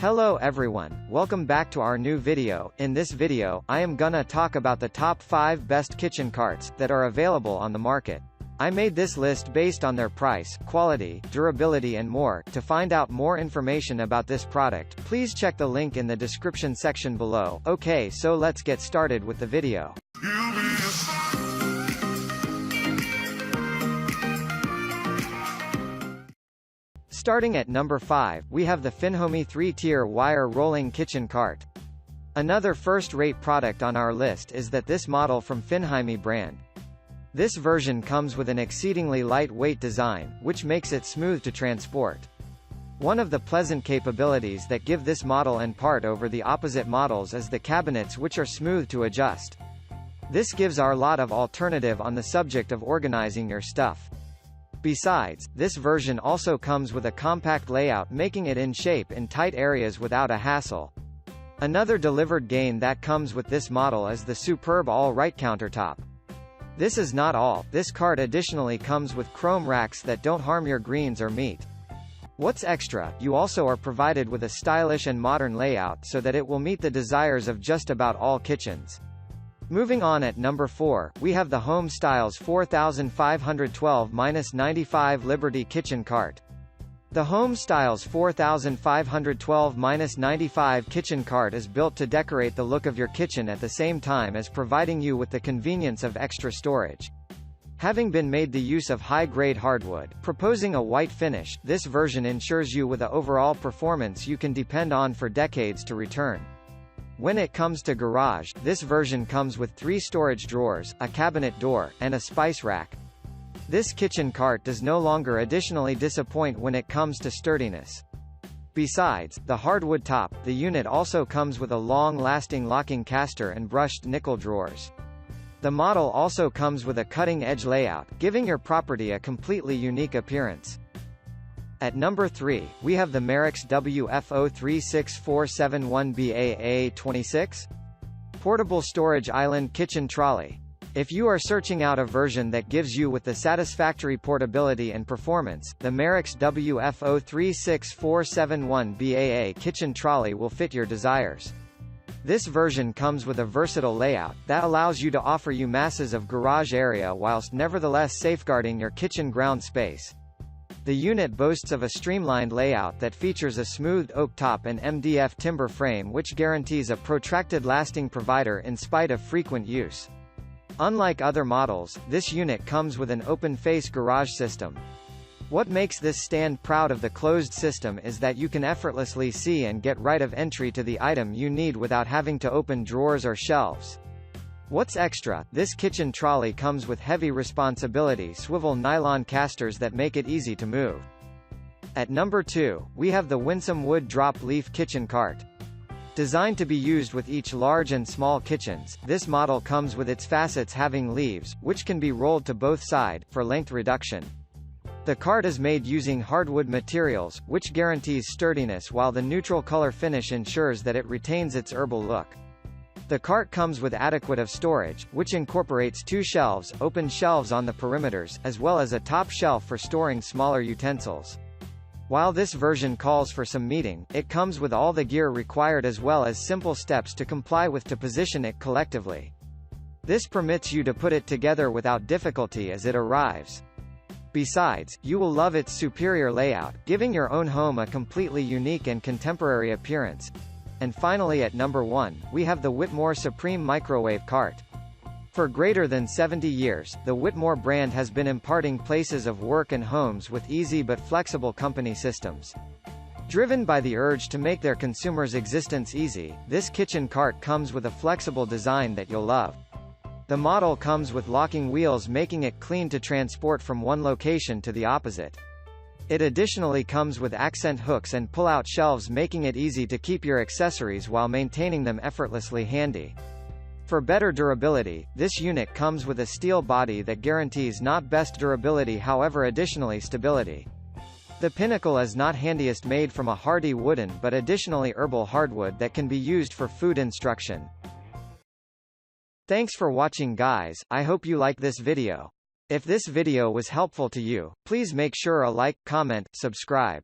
Hello everyone, welcome back to our new video. In this video, I am gonna talk about the top 5 best kitchen carts that are available on the market. I made this list based on their price, quality, durability and more. To find out more information about this product, please check the link in the description section below. Okay, so let's get started with the video. Starting at number 5, we have the FINJI 3-tier wire rolling kitchen cart. Another first-rate product on our list is this model from FINJI brand. This version comes with an exceedingly lightweight design, which makes it smooth to transport. One of the pleasant capabilities that give this model and part over the opposite models is the cabinets, which are smooth to adjust. This gives our lot of alternative on the subject of organizing your stuff. Besides, this version also comes with a compact layout, making it in shape in tight areas without a hassle. Another delivered gain that comes with this model is the superb all-right countertop. This is not all, this cart additionally comes with chrome racks that don't harm your greens or meat. What's extra, you also are provided with a stylish and modern layout so that it will meet the desires of just about all kitchens. Moving on at number 4, we have the Home Styles 4512-95 Liberty Kitchen Cart. The Home Styles 4512-95 kitchen cart is built to decorate the look of your kitchen at the same time as providing you with the convenience of extra storage. Having been made the use of high-grade hardwood, proposing a white finish, this version ensures you with an overall performance you can depend on for decades to return. When it comes to garage, this version comes with 3 storage drawers, a cabinet door, and a spice rack. This kitchen cart does no longer additionally disappoint when it comes to sturdiness. Besides the hardwood top, the unit also comes with a long-lasting locking caster and brushed nickel drawers. The model also comes with a cutting-edge layout, giving your property a completely unique appearance. At number 3, we have the Mareks WF036471BAA26 Portable Storage Island Kitchen Trolley. If you are searching out a version that gives you with the satisfactory portability and performance, the Mareks WF036471BAA Kitchen Trolley will fit your desires. This version comes with a versatile layout that allows you to offer you masses of garage area whilst nevertheless safeguarding your kitchen ground space. The unit boasts of a streamlined layout that features a smoothed oak top and MDF timber frame, which guarantees a protracted lasting provider in spite of frequent use. Unlike other models, this unit comes with an open-face garage system. What makes this stand proud of the closed system is that you can effortlessly see and get right of entry to the item you need without having to open drawers or shelves. What's extra, this kitchen trolley comes with heavy responsibility swivel nylon casters that make it easy to move. At number 2, we have the Winsome Wood Drop Leaf Kitchen Cart. Designed to be used with each large and small kitchens, this model comes with its facets having leaves, which can be rolled to both sides, for length reduction. The cart is made using hardwood materials, which guarantees sturdiness while the neutral color finish ensures that it retains its herbal look. The cart comes with adequate of storage, which incorporates 2 shelves, open shelves on the perimeters, as well as a top shelf for storing smaller utensils. While this version calls for some meeting, it comes with all the gear required as well as simple steps to comply with to position it collectively. This permits you to put it together without difficulty as it arrives. Besides, you will love its superior layout, giving your own home a completely unique and contemporary appearance. And finally at number 1, we have the Whitmore Supreme Microwave Cart. For greater than 70 years, the Whitmore brand has been imparting places of work and homes with easy but flexible company systems. Driven by the urge to make their consumers' existence easy, this kitchen cart comes with a flexible design that you'll love. The model comes with locking wheels, making it clean to transport from one location to the opposite. It additionally comes with accent hooks and pull-out shelves, making it easy to keep your accessories while maintaining them effortlessly handy. For better durability, this unit comes with a steel body that guarantees not best durability however additionally stability. The pinnacle is not handiest made from a hardy wooden but additionally herbal hardwood that can be used for food instruction. Thanks for watching guys, I hope you like this video. If this video was helpful to you, please make sure a like, comment, subscribe.